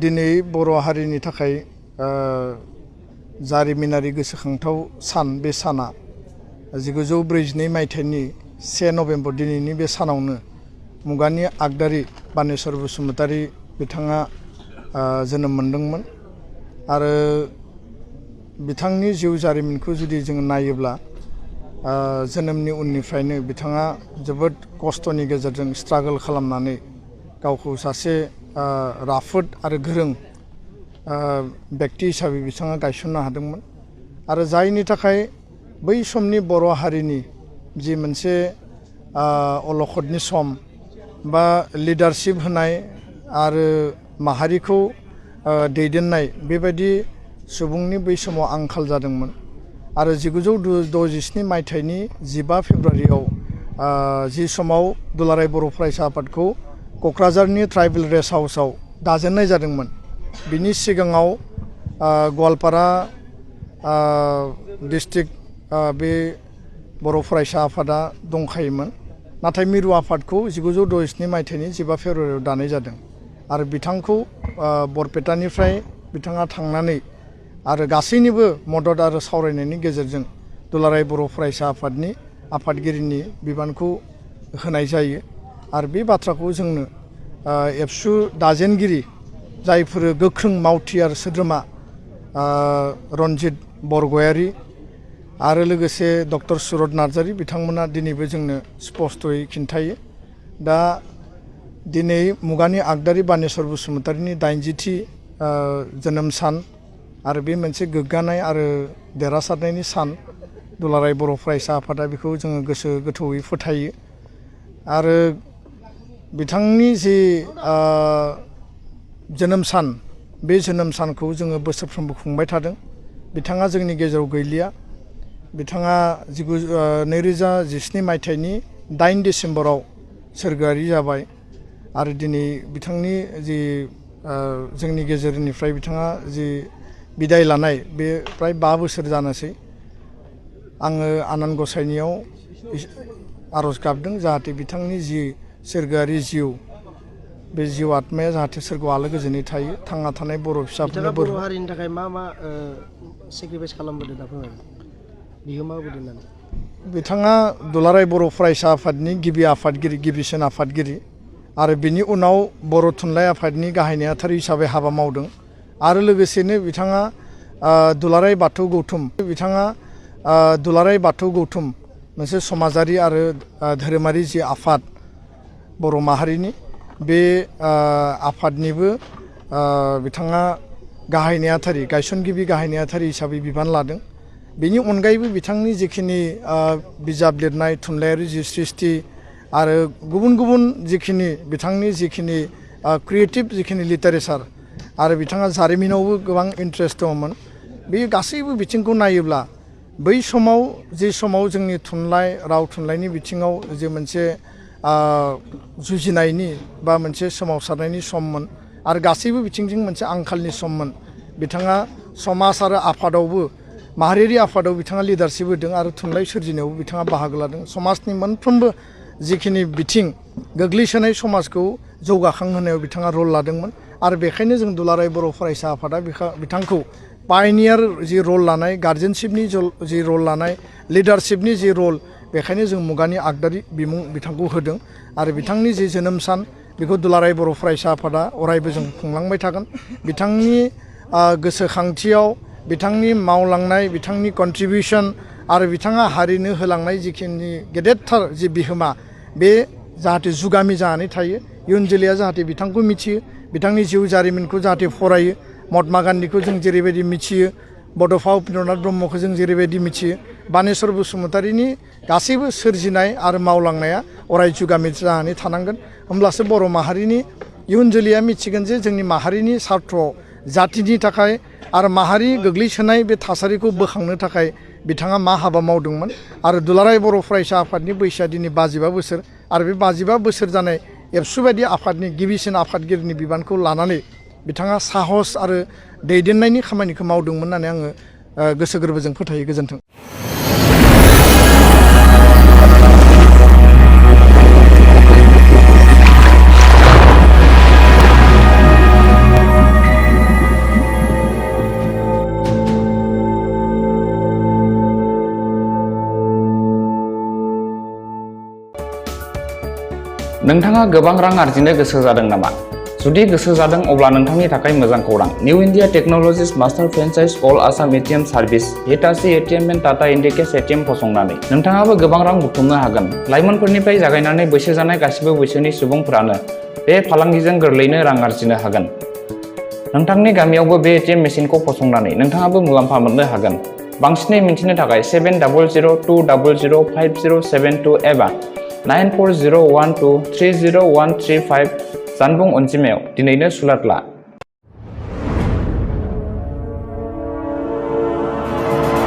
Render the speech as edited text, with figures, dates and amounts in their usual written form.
दिनै बर' हारिनि थाखाय जारिमिनारि गोसोखांथाव सान बे साना 1942 मायथाइनि 1 नभेम्बर दिनैनि बे सानावनो मुगानि आगदारि बानेश्वर बसुमतारी बिथाङा जोनोम मोनदोंमोन आरो बिथांनि जिउ जारिमिनखौ जुदि जों नायोब्ला जोनोमनि उननिफ्रायनो बिथाङा जोबोद खस्थ'नि गेजेरजों स्ट्रागल खालामनानै गावखौ सासे राफोद आरो गोरों व्यक्ति हिसाबै बिथाङा गायसननो हादोंमोन आरो जायनि थाखाय बै समनि बर' हारिनि जि मोनसे अलखदनि सम बा लिडारशिप होनाय आरो माहारिखौ दैदेननाय बेबायदि सुबुंनि बै समाव आंखाल जादोंमोन आरो 1967 मायथाइनि 15 फेब्रुवारियाव जि समाव दुलाराय बर' फरायसा आफादखौ क'क्राझारनि ट्राइबेल रेस्ट हाउसआव दाजेननाय जादोंमोन। बिनि सिगाङाव गवालपारा डिस्ट्रिक्ट बे बर' फरायसा आफादा दंखायोमोन नाथाय मिरु आफादखौ 1967 मायथाइनि 15 फेब्रुवारियाव दानाय जादों आरो बिथांखौ बरपेटानिफ्राय बिथाङा थांनानै आरो गासैनिबो मदद आरो सावरायनायनि गेजेरजों दुलाराय बर' फरायसा आफादनि आफादगिरिनि बिबानखौ होनाय जायो आरो बे बाथ्राखौ जोंनो एबसु दाजेनगिरि जायफोर गोख्रों मावथि आरो सोद्रोमा रन्जित बरगयारी आरो लोगोसे डक्टर सुरत नार्जारी बिथांमोना दिनैबो जोंनो स्पष्टयै खिन्थायो। दा दिनै मुगानि आगदारि बानेश्वर बसुमतारीनि 80थि जोनोम सान आरो बे मोनसे गोग्गानाय आरो देरहासारनायनि सान दुलाराय बर' फरायसा आफादा बेखौ जोङो गोसो गोथौयै फोथायो आरो बिथांनि जि जोनोम सान बे जोनोम सानखौ जोङो बोसोरफ्रोमबो खुंबाय थादों। बिथाङा जोंनि गेजेराव गैलिया। बिथाङा 2017 मायथाइनि 8 डिसेम्बराव सोरगोआरि जाबाय आरो दिनै बिथांनि जि जोंनि गेजेरनिफ्राय बिथाङा जि बिदाय लानाय बे प्राय 5 बोसोर जानोसै। आङो आनान गसाइनियाव आरज गाबदों जाहाथे बिथांनि जि सोरगोआरि जिउ बे जिउ आत्माया जाहाथे सोरगोआव आलो गोजोनै थायो थांना थानाय बर' फिसाफोरनो बर' हारिनि थाखाय मा सेक्रिफाइस खालामबोदों दा फोरमायदों बिहोमा होबोदों होननानै बिथाङा दुलाराय बर' फरायसा आफादनि गिबि आफादगिरि गिबिसिन आफादगिरि आरो बिनि उनाव बर' थुनलाइ आफादनि गाहाय नेहाथारि हिसाबै हाबा मावदों आरो लोगोसेनो बिथाङा दुलाराय बाथौ गौथुम बिथाङा दुलाराय बाथौ गौथुम मोनसे समाजारि आरो धोरोमारि जि आफाद बर' माहारिनि बे आफादनिबो बिथाङा गाहाय नेहाथारि गायसनगिरि गाहाय नेहाथारि हिसाबै बिबान लादों। बेनि अनगायैबो बिथांनि जिखिनि बिजाब लिरनाय थुनलाइयारि जि सृष्टि आरो गुबुन गुबुन जिखिनि बिथांनि जिखिनि क्रिएटिभ जिखिनि लिटारेचार आरो बिथाङा जारिमिनावबो गोबां इन्ट्रेस्ट दङमोन। बे गासैबो बिथिंखौ नायोब्ला बै समाव जे समाव जोंनि थुनलाइ राव थुनलाइनि बिथिङाव जे मोनसे जुजिनायनि बा मोनसे सोमावसारनायनि सममोन आरो गासैबो बिथिंजों मोनसे आंखालनि सममोन। बिथाङा समाज आरो आफादावबो माहारियारि आफादाव बिथाङा लिडारशिप होदों आरो थुनलाइ सोरजिनायावबो बिथाङा बाहागो लादों। समाजनि मोनफ्रोमबो जिखिनि बिथिं गोग्लैसोनाय समाजखौ जौगाखांहोनायाव बिथाङा रल लादोंमोन आरो बेखायनो जों दुलाराय बर' फरायसा आफादा बिथांखौ पायनियार जि रल लानाय गार्जेनशिपनि जि रल लानाय लिडारशिपनि जि रल बेखायनो जों मुगानि आगदारि बिमुं बिथांखौ होदों आरो बिथांनि जि जोनोम सान बेखौ दुलाराय बर' फरायसा आफादा अरायबो जों खुंलांबाय थागोन। बिथांनि गोसोखांथियाव बिथांनि मावलांनाय बिथांनि कन्ट्रिबिउसन आरो बिथाङा हारिनो होलांनाय जिखिनि गेदेरथार जि बिहोमा बे जाहाथे जुगामि जानानै थायो। इयुन जोलैया जाहाथे बिथांखौ मिथियो बिथांनि जिउ जारिमिनखौ जाहाथे फरायो। महात्मा गान्धीखौ जों जेरैबायदि मिथियो बड'फा उपेन्द्रनाथ ब्रह्मखौ जों जेरैबायदि मिथियो बानेश्वर बसुमतारीनि गासैबो सोरजिनाय आरो मावलांनाया अराय जुगामि जानानै थानांगोन। होमब्लासो बर' माहारिनि इयुन जोलैया मिथिगोन जे जोंनि माहारिनि सार्थ'आव जातिनि थाखाय आरो माहारि गोग्लैसोनाय बे थासारिखौ बोखांनो थाखाय बिथाङा मा हाबा मावदोंमोन आरो दुलाराय बर' फरायसा आफादनि बैसोआ दिनै 55 बोसोर आरो बे 55 बोसोर जानाय एबसु बायदि आफादनि गिबिसिन आफादगिरिनि बिबानखौ लानानै बिथाङा साहस आरो दैदेननायनि खामानिखौ मावदोंमोन होननानै आङो गोसो गोरबोजों फोथायो। गोजोन्थों। नोंथाङा गोबां रां आरजिनो गोसो जादों नामा? जुदि गोसो जादों अब्ला नोंथांनि थाखाय मोजां खौरां। New India technologies master franchise all Assam ATM service Hitachi ATM and Tata Indicash ATM फसंनानै नोंथाङाबो गोबां रां बुथुमनो हागोन। लाइमोनफोरनिफ्राय जागायनानै बैसो जानाय गासिबो बैसोनि सुबुंफोरानो बे फालांगिजों गोरलैयैनो रां आरजिनो हागोन। नोंथांनि गामियावबो बे एटिएम मेसिनखौ फसंनानै नोंथाङाबो मुलाम्फा मोननो हागोन। बांसिनै मिन्थिनो थाखाय 7002005072 एबा 9401230135 जानबुं अनजिमायाव दिनैनो सुलाद ला।